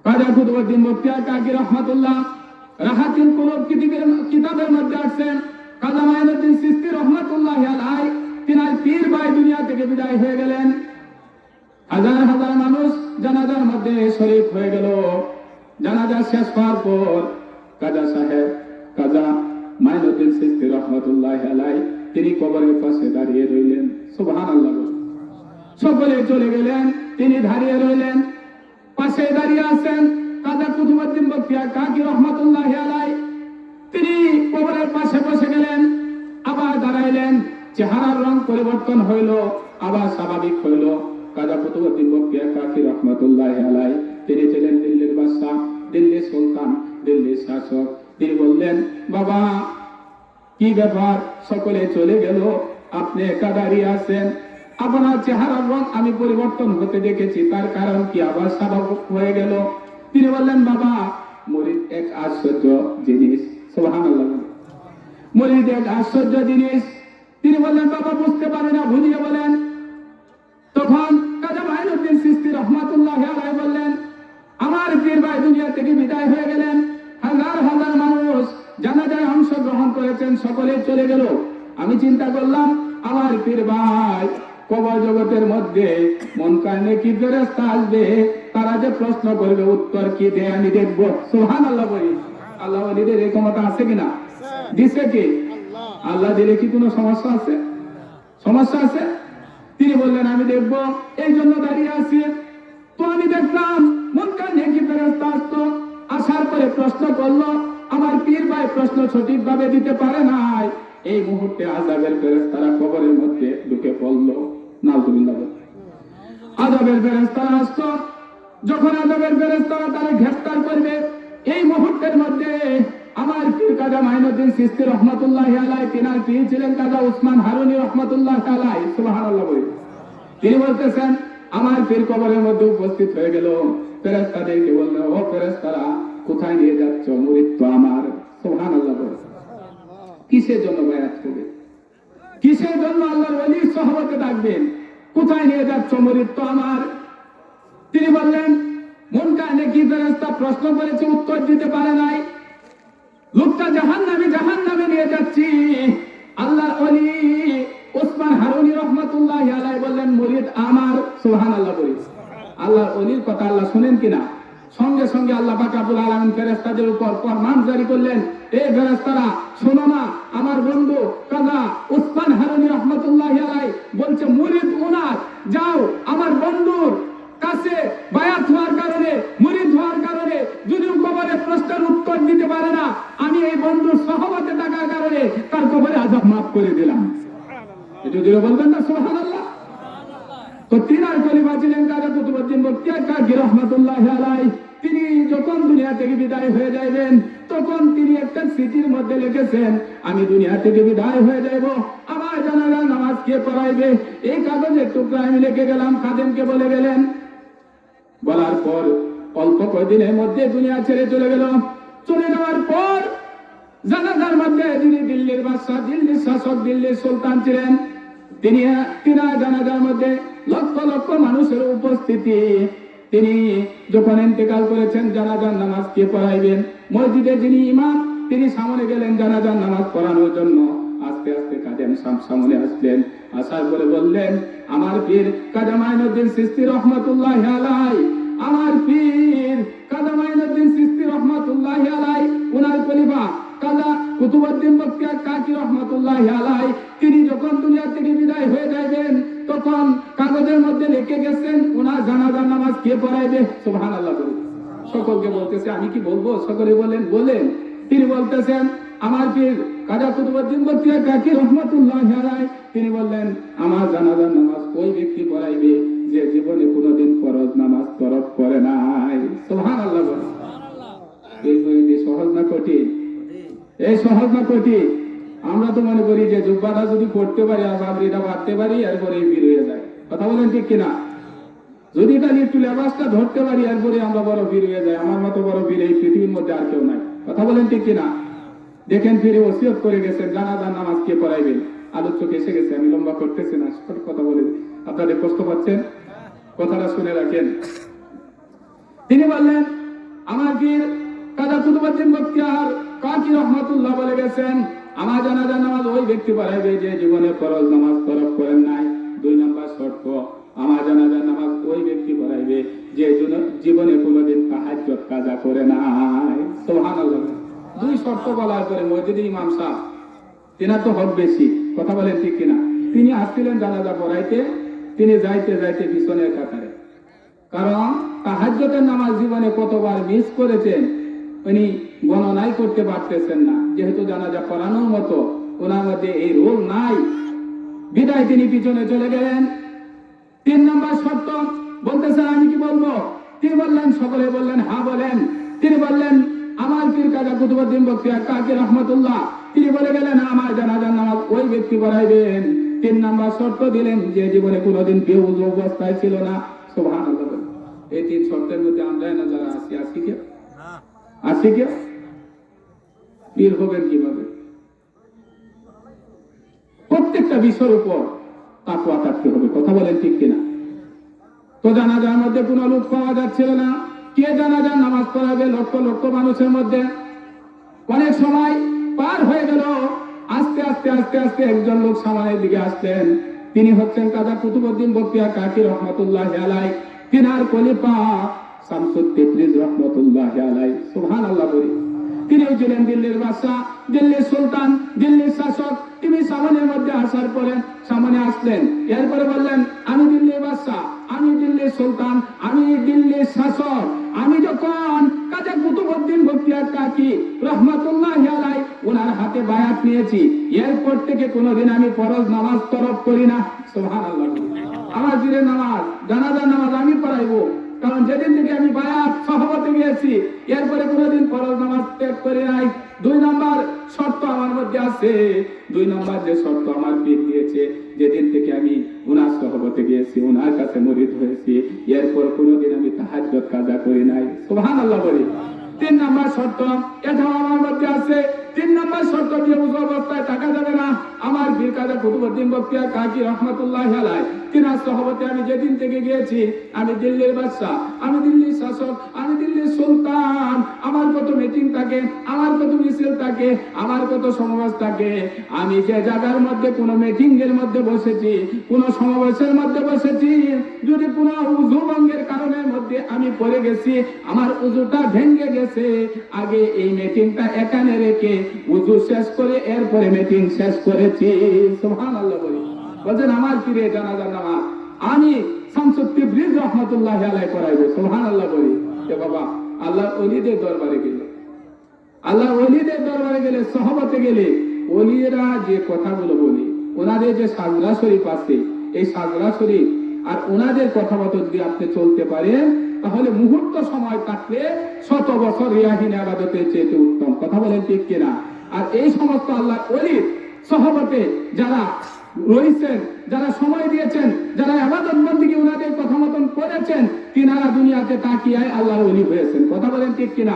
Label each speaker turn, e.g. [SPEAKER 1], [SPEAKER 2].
[SPEAKER 1] কাজী কুতুবউদ্দিন বখতিয়ার কাকি রহমাতুল্লাহ রাহাতুল কুলুব কিতাবের মধ্যে আছেন কাজী মাইনুদ্দিন চিশতি রহমাতুল্লাহি আলাইহি তিনার পীর ভাই দুনিয়া থেকে বিদায় হয়ে গেলেন। হাজার হাজার মানুষ জানাজার মধ্যে শরীক হয়ে গেল। জানাজা শেষ হওয়ার পর কাজা সাহেব কাজা মাইনুদ্দিন চিশতি রহমাতুল্লাহি আলাইহি তিনি কবরের পাশে দাঁড়িয়ে রইলেন। সুবহানাল্লাহ। সকলে চলে গেলেন, তিনি দাঁড়িয়ে রইলেন। পাশে দাঁড়িয়ে আছেন কাজী কুতুবউদ্দিন বখতিয়ার কাকি রহমাতুল্লাহি আলাইহি, তিনি কবরের পাশে বসে গেলেন, আবার দাঁড়াইলেন। চেহারার রং পরিবর্তন হইল, আবার স্বাভাবিক হইল। কাজী কুতুবউদ্দিন বখতিয়ার কাকি রহমাতুল্লাহি আলাইহি তিনি ছিলেন দিল্লির বাদশা, দিল্লির সুলতান, দিল্লির শাসক। তিনি বললেন, বাবা কি ব্যাপার, সকলে চলে গেল, আপনি একা দাঁড়িয়ে আছেন, আপনার চেহারার রং আমি পরিবর্তন হতে দেখেছি, তার কারণ কি? আবার স্বাভাবিক হয়ে গেল। তিনি বললেন, বাবা মুরিদ এক আশ্চর্য জিনিস। সুবহানাল্লাহ। মুরিদ এক আশ্চর্য জিনিস। তিনি বললেন, বাবা বুঝতে পারে না, বুঝিয়ে বলেন। তখন কাজী মাইনুদ্দিন চিশতি রহমাতুল্লাহি আলাইহি বললেন, আমার পীর ভাই দুনিয়া থেকে বিদায় হয়ে গেলেন, হাজার হাজার মানুষ জানাজায় অংশগ্রহণ করেছেন, সকলে চলে গেল। আমি চিন্তা করলাম আমার পীর ভাই কবর জগতের মধ্যে মুনকার কি ফেরেশতা আসবে, তারা যে প্রশ্ন করবে উত্তর কি দেয় আমি দেখব। সুবহানাল্লাহ বলি। আল্লাহ ওলিদের এই ক্ষমতা আছে কিনা? দিছে কি? আল্লাহ দিলে কি কোনো সমস্যা আছে? সমস্যা আছে? তিনি বললেন আমি দেখব, এই জন্য দাঁড়িয়ে আছি। তো আমি দেখলাম মুনকার কি ফেরেশতা আসতো, আসার পরে প্রশ্ন করলো, আমার পীর ভাই প্রশ্ন সঠিকভাবে দিতে পারে নাই। এই মুহূর্তে আযাবের ফেরেশতারা কবরের মধ্যে ঢুকে পড়লো। নাউযুবিল্লাহ। আযাবের ফেরেশতারা আসতো, যখন আযাবের ফেরেশতারা তারা গ্রেফতার করবে, এই মুহূর্তের মধ্যে আমার পীর কাজী মাইনুদ্দিন চিশতি রহমাতুল্লাহি আলাইহি, তিনার পীর ছিলেন কাজী উসমান হারুনী রহমাতুল্লাহি আলাইহি। সুবহানাল্লাহ। তিনি বলতেছেন আমার পীর কবরের মধ্যে উপস্থিত হয়ে গেল। ফেরেশতাদেরকে বলল, ও ফেরেশতারা কোথায় নিয়ে যাচ্ছ? মুরিদ তো আমার। সুবহানাল্লাহ। কিসের জন্য বায়াত করবে? কিসের জন্য আল্লাহর ওলির সোহবতে ডাকবেন? কোথায় নিয়ে যাচ্ছ? মুরিদ তো আমার। তিনি বললেন, মুনকার কি ফেরেশতা প্রশ্ন করেছে, উত্তর দিতে পারে নাই, লোকটা জাহান্নামে নিয়ে যাচ্ছি। আল্লাহর ওলি উসমান হারুনী রাহমাতুল্লাহি আলাইহি বললেন, মুরিদ আমার। সুবহানাল্লাহ। বলি আল্লাহর ওলির কথা আল্লাহ শুনেন কিনা? সঙ্গে সঙ্গে আল্লাহ পাক রব্বুল আলামিন ফেরেশতাদের উপর ফরমান জারি করলেন, এই ফেরেশতারা শোনো না, আমার বন্ধু কাজী উসমান হারুনী রাহমাতুল্লাহি আলাইহি বলছে মুরিদ ওনার, যাও আমার বন্ধুর কাছে বায়াত হওয়ার কারণে, মুরিদ হওয়ার কারণে যদি কবরে প্রশ্নের উত্তর দিতে পারে না, আমি এই বন্ধুর সহবতে থাকার কারণে তার কবরে আযাব মাফ করে দিলাম। এটা দিলে বলবেন না সুবহানাল্লাহ? তো তিনার খলিফা ছিলেন কাজী কুতুবউদ্দিন বখতিয়ার কাকি রহমাতুল্লাহি আলাইহি। তিনি যখন দুনিয়া থেকে বিদায় হয়ে যাবেন, তখন তিনি একটা চিঠির মধ্যে লিখেছেন, আমি দুনিয়া থেকে বিদায় হয়ে যাব, আমার জানাজার নামাজ কে পড়াইবে? এই কাগজের টুকরা আমি লিখে গেলাম, খাদেমকে বলে গেলেন। বলার পর অল্প কয়েকদিনের মধ্যে দুনিয়া ছেড়ে চলে গেল। চলে যাওয়ার পর জানাজার মধ্যে যিনি দিল্লির বাদশা, দিল্লির শাসক, দিল্লির সুলতান ছিলেন, তিনি জানাজার মধ্যে লক্ষ লক্ষ মানুষের উপস্থিতি। তিনি যখন ইন্তেকাল করেছেন, জানাজার নামাজ কে পড়াইবেন? মসজিদে যিনি ইমাম, তিনি সামনে গেলেন জানাজার নামাজ পড়ানোর জন্য। আস্তে আস্তে কাদেম সামনে আসলেন, আসার পরে বললেন, আমার পীর কাজী মাইনুদ্দিন চিশতি রহমাতুল্লাহি আলাইহি, আমার পীর কাজী মাইনুদ্দিন চিশতি রহমাতুল্লাহি আলাইহি, ওনার খলিফা কাজী কুতুবউদ্দিন বখতিয়ার কাকি রহমাতুল্লাহি আলাইহি, তিনি যখন দুনিয়া থেকে বিদায় হয়ে যাবেন, তখন কাগজের মধ্যে লিখে গেছেন ওনার জানাজার নামাজ কে পড়াইবে। সুবহানাল্লাহ। সকলকে বলতেছে, আমি কি বলবো? সকলে বলেন। তিনি বলতেছেন, আমার পীর কাজী কুতুবউদ্দিন বখতিয়ার কাকি রহমাতুল্লাহি আলাইহি, তিনি বললেন, আমার জানাজার নামাজ ওই ব্যক্তি পড়াইবে যে জীবনে কোনোদিন ফরজ নামাজ তরক করে নাই। সুবহানাল্লাহ। এই সহজ না কঠিন? এই সহজ না কঠিন? আমরা তো মনে করি যে জুব্বাটা যদি পড়তে পারি আর বাবরিটা বাড়তে পারি, এরপরে বীর হয়ে যায়। কথা বলেন ঠিক কিনা? যদি তাহলে একটু লেবাসটা ধরতে পারি, এরপরে আমরা বড় বীর হয়ে যাই। আমার মতো বড় বীর এই পৃথিবীর মধ্যে আর কেউ নাই। কথা বলেন ঠিক কিনা? দেখেন পীরে ওসিয়ত করে গেছেন, জানাজার নামাজ কে পড়াইবেন। আলোচক এসে গেছে, আমি লম্বা করতেছি না, কথা বলে আপনাদের কষ্ট পাচ্ছেন, কথাটা শুনে রাখেন। তিনি বললেন, আমার পীর কাজী কুতুবউদ্দিন বখতিয়ার কাকি রহমাতুল্লাহ বলে গেছেন, আমার জানাজার নামাজ ওই ব্যক্তি পড়াইবে যে জীবনে ফরজ নামাজ তরক করেন নাই। 2 নম্বর শর্ত, আমার জানাজার নামাজ ওই ব্যক্তি পড়াইবে যে জীবনে কোনোদিন তাহাজ্জুদ কাজা করে নাই। সুবহানাল্লাহ। 2 শর্ত বলার পরে মসজিদের ইমাম সাহেব, তেনার তো হক বেশি, কথা বলেন ঠিক কিনা, তিনি আসছিলেন জানাজা পড়াইতে, তিনি যাইতে যাইতে পিছনের কাতারে, কারণ তাহাজ্জুদের নামাজ জীবনে কতবার মিস করেছেন উনি গণনাই করতে পারতেছেন না, যেহেতু জানাজা পড়ানোর মতো ওনার মধ্যে এই রোল নাই, বিদায় তিনি পিছনে চলে গেলেন। 3 নম্বর শর্ত বলতেছেন, আমি কি বলবো? তিনি বললেন, সকলে বললেন হ্যাঁ বলেন। তিনি বললেন, আমার পীর কাজী কুতুবউদ্দিন বখতিয়ার কাকি রহমাতুল্লাহ, তিনি বলে গেলেন আমার জানাজার নামাজ ওই ব্যক্তি পড়াইবেন। 3 নম্বর শর্ত দিলেন যে জীবনে কোনোদিন বেউযু অবস্থায় ছিল না। সুবহানাল্লাহ। এই 3 শর্তের মধ্যে আমরা না যারা আছি কি পীর হবেন কিভাবে? প্রত্যেকটা বিষয়ের উপর তাকওয়া থাকতে হবে, কথা বলেন ঠিক কিনা? তো জানাজার মধ্যে কোনো লোক পাওয়া যাচ্ছিল না, কে জানাজার নামাজ পড়াবে লক্ষ লক্ষ মানুষের মধ্যে। অনেক সময় পার হয়ে গেল, আস্তে আস্তে আস্তে আস্তে একজন লোক সামনের দিকে আসতেন, তিনি হচ্ছেন কাজী কুতুবউদ্দিন বখতিয়ার কাকি রহমাতুল্লাহি আলাইহি, তিনার খলিফা শামসুত তিবরিজ রহমাতুল্লাহি আলাইহি। সুবহানাল্লাহ। তিনি ছিলেন দিল্লির বাদশা, দিল্লির সুলতান, দিল্লির শাসক। তিনি সামনের মধ্যে আসার পরে সামনে আসলেন, এরপরে বললেন, আমি দিল্লির বাদশা, আমি দিল্লির সুলতান, আমি দিল্লির শাসক। আমি যখন কাজী কুতুবউদ্দিন বখতিয়ার কাকি রহমাতুল্লাহি আলাইহি ওনার হাতে বায়াত নিয়েছি, এরপর থেকে কোনোদিন আমি ফরজ নামাজ তরক করি না। সুবহানাল্লাহ। আমার পীরের নামাজ, জানাজার নামাজ আমি পড়াইবো, কারণ যেদিন থেকে আমি বায়াত সহবতে গিয়েছি এরপরে কোনোদিন ফরজ নামাজ ত্যাগ করে নাই। 2 নম্বর শর্ত আমার মধ্যে আছে। 2 নম্বর যে শর্ত আমার পীর দিয়েছে, যেদিন থেকে আমি ওনার সহবতে গিয়েছি, ওনার কাছে মুরিদ হয়েছি, এরপর কোনোদিন আমি তাহাজ্জুদ কাজা করি নাই। সুবহানাল্লাহ বলি। 3 নম্বর শর্ত এটাও আমার মধ্যে আছে। 3 নম্বর শর্ত দিয়ে উজু অবস্থায় থাকা যাবে না। আমার পীর কাজী কুতুবউদ্দিন বখতিয়ার কাকি রহমাতুল্লাহি আলাইহি তিনার সহবতে আমি যেদিন থেকে গিয়েছি, আমি দিল্লির বাদশা, আমি দিল্লির শাসক, আমি দিল্লির সুলতান। আমার কত মিটিং থাকে, আমার কত মিছিল থাকে, আমার কত সমাবেশ থাকে। আমি যে জায়গার মধ্যে কোনো মিটিং এর মধ্যে বসেছি, কোনো সমাবেশের মধ্যে বসেছি, যদি কোনো উযু ভঙ্গের কারণের মধ্যে আমি পড়ে গেছি, আমার উযুটা ভেঙে গেছে, আগে এই মিটিংটা এখানে রেখে উযু শেষ করে এরপরে মিটিং শেষ করেছি। সুবহানাল্লাহ বলি। বলেন আমার পীরের জানাজার নামাজ আমি শামসুত তিবরিজ রহমাতুল্লাহি আলাইহি পড়াইবো। সুবহানাল্লাহ বলি। যে বাবা আল্লাহ ওলিদের দরবারে গেলে, আল্লাহ ওলিদের দরবারে গেলে, সহবতে গেলে ওলিরা যে কথাগুলো বলে, ওনাদের যে সাজরা শরীফ আছে, এই সাজরা শরীফ আর ওনাদের কথা মতো যদি আপনি চলতে পারেন, তাহলে মুহূর্ত সময় কাটলে 100 বছর রিয়াহিন ইবাদতের চেয়ে উত্তম। কথা বলেন ঠিক কিনা? আর এই সমস্ত আল্লাহ ওলির সহবতে যারা রয়েছেন, যারা সময় দিয়েছেন, যারা ইবাদত বন্দেগী ওনাদের কথা মতন করেছেন, তিনারা দুনিয়াতে তাকিয়ায় আল্লাহর ওলি হয়েছেন। কথা বলেন ঠিক কিনা?